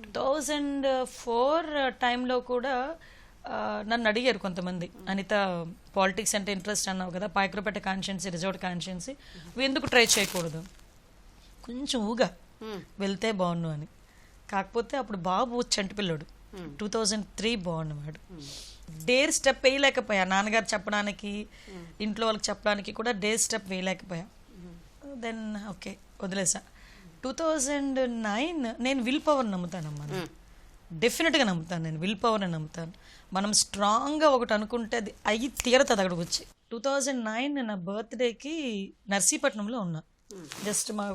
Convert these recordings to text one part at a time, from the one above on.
2004 టైంలో కూడా నన్ను అడిగారు కొంతమంది, అనిత పాలిటిక్స్ అంటే ఇంట్రెస్ట్ అన్నావు కదా, పాయకురపేట కాన్స్టిట్యున్సీ, రిజర్వ్డ్ కాన్స్టిట్యున్సీ, నువ్వు ఎందుకు ట్రై చేయకూడదు, కొంచెం ఊగా వెళ్తే బాగుండు అని. కాకపోతే అప్పుడు బాబు చంటిపిల్లడు, 2003 బాగున్నవాడు. డేర్ స్టెప్ వేయలేకపోయా, నాన్నగారు చెప్పడానికి ఇంట్లో వాళ్ళకి చెప్పడానికి కూడా డేర్ స్టెప్ వేయలేకపోయా. దెన్ ఓకే వదిలేసా. 2009 నేను విల్ పవర్ నమ్ముతానమ్మా, డెఫినెట్గా నమ్ముతాను, నేను విల్ పవర్ని నమ్ముతాను. మనం స్ట్రాంగ్గా ఒకటి అనుకుంటే అది అయ్యి తీరతుంది అక్కడికి వచ్చి. 2009 నా బర్త్డేకి నర్సీపట్నంలో ఉన్నా. జస్ట్ మా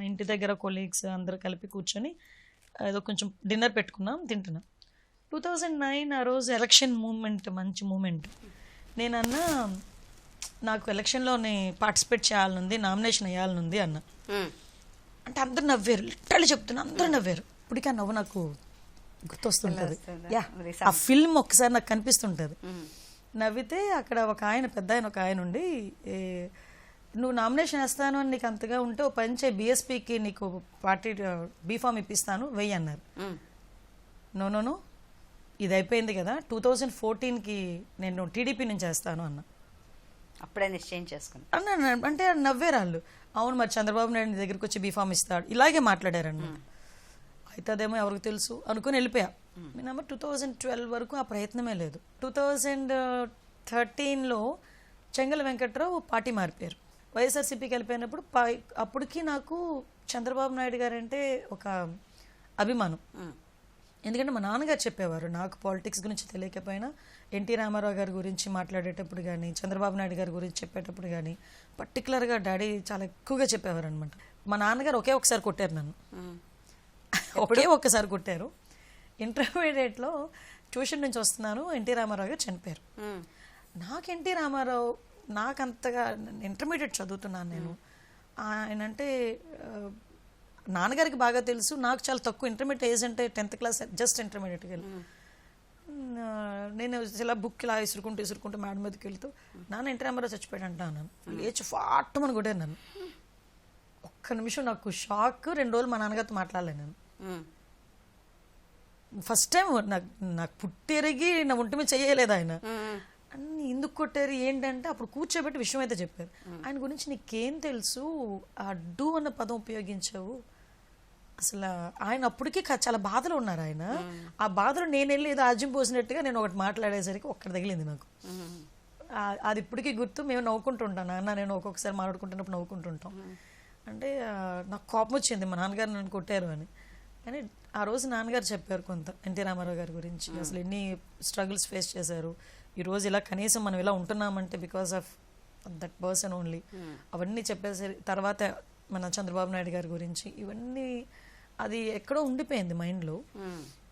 ఇంటి దగ్గర కొలీగ్స్ అందరు కలిపి కూర్చొని ఏదో కొంచెం డిన్నర్ పెట్టుకున్నాం, తింటున్నాం. 2009 ఆ రోజు ఎలక్షన్ మూమెంట్, మంచి మూమెంట్. నేనన్నా నాకు ఎలక్షన్లోనే పార్టిసిపేట్ చేయాలనుంది, నామినేషన్ వేయాలనుంది అన్న. అంటే అందరు నవ్వారు, లిటరల్లీ చెప్తున్నా, అందరూ నవ్వారు. ఇప్పటికీ ఆ నవ్వు నాకు గుర్తొస్తుంటుంది. యా, ఆ ఫిల్మ్ ఒకసారి నాకు కనిపిస్తుంటుంది. నవ్వితే అక్కడ ఒక ఆయన, పెద్ద ఆయన ఒక ఆయన ఉండి, నువ్వు నామినేషన్ వేస్తాను అని నీకు అంతగా ఉంటే ఓ పని చేయి, బీఎస్పీకి నీకు పార్టీ బీఫామ్ ఇప్పిస్తాను వెయ్యి అన్నారు. నో ఇది అయిపోయింది కదా, 2014కి నేను టీడీపీ నుంచి వేస్తాను అన్న. అప్పుడే నిశ్చయం చేసుకుని అన్న అంటే నవ్వేరు వాళ్ళు. అవును మరి చంద్రబాబు నాయుడు దగ్గరికి వచ్చి బీఫామ్ ఇస్తాడు, ఇలాగే మాట్లాడారు అన్నమాట. అయితే అదేమో ఎవరికి తెలుసు అనుకుని వెళ్ళిపోయా. నేను 2012 వరకు ఆ ప్రయత్నమే లేదు. 2013లో చెంగల వెంకట్రావు పార్టీ మారిపోయారు, వైఎస్ఆర్సీపీకి వెళ్ళిపోయినప్పుడు అప్పటికి నాకు చంద్రబాబు నాయుడు గారు అంటే ఒక అభిమానం. ఎందుకంటే మా నాన్నగారు చెప్పేవారు, నాకు పాలిటిక్స్ గురించి తెలియకపోయినా ఎన్టీ రామారావు గారి గురించి మాట్లాడేటప్పుడు కానీ, చంద్రబాబు నాయుడు గారి గురించి చెప్పేటప్పుడు కానీ పర్టికులర్గా డాడీ చాలా ఎక్కువగా చెప్పేవారు అనమాట. మా నాన్నగారు ఒకే ఒకసారి కొట్టారు నన్ను, ఒకే ఒక్కసారి కొట్టారు. ఇంటర్మీడియట్లో ట్యూషన్ నుంచి వస్తున్నాను, ఎన్టీ రామారావు గారు చనిపోయారు. నాకు ఎన్టీ రామారావు నాకంతగా, ఇంటర్మీడియట్ చదువుతున్నాను నేను, ఆయన అంటే నాన్నగారికి బాగా తెలుసు, నాకు చాలా తక్కువ. ఇంటర్మీడియట్ ఏజ్ అంటే 10th క్లాస్, జస్ట్ ఇంటర్మీడియట్కి వెళ్ళి నేను ఇలా బుక్ ఇలా ఇసురుకుంటూ మేడం మీదకి వెళ్తూ, నాన్న ఎన్టీ రామారావు చచ్చిపోయాడు అంటా అన్నాను. లేచి ఫాట్టమని కొట్టాను నన్ను. ఒక్క నిమిషం నాకు షాక్. 2 రోజులు మా నాన్నగారితో మాట్లాడలేను నేను. ఫస్ట్ టైం నాకు పుట్టెరిగి నా ఒంటి మీద చేయలేదు ఆయన. అన్ని ఎందుకు కొట్టారు ఏంటంటే అప్పుడు కూర్చోబెట్టి విషయం అయితే చెప్పారు. ఆయన గురించి నీకేం తెలుసు, అడ్డు అన్న పదం ఉపయోగించావు. అసలు ఆయన అప్పటికి చాలా బాధలో ఉన్నారు ఆయన. ఆ బాధలో నేను వెళ్ళి ఏదో ఆజ్యం పోసినట్టుగా నేను ఒకటి మాట్లాడేసరికి ఒక్కటి తగిలింది నాకు. అది ఇప్పటికీ గుర్తు. మేము నవ్వుకుంటుంటాం, నాన్న నేను ఒక్కొక్కసారి మాట్లాడుకుంటున్నప్పుడు నవ్వుకుంటుంటాం. అంటే నాకు కోపం వచ్చింది, మా నాన్నగారు నన్ను కొట్టారు అని. కానీ ఆ రోజు నాన్నగారు చెప్పారు కొంత ఎన్టీ రామారావు గారి గురించి, అసలు ఎన్ని స్ట్రగుల్స్ ఫేస్ చేశారు. ఈరోజు ఇలా కనీసం మనం ఇలా ఉంటున్నామంటే because of that person only. అవన్నీ చెప్పేసరి తర్వాత మన చంద్రబాబు నాయుడు గారి గురించి ఇవన్నీ అది ఎక్కడో ఉండిపోయింది మైండ్లో.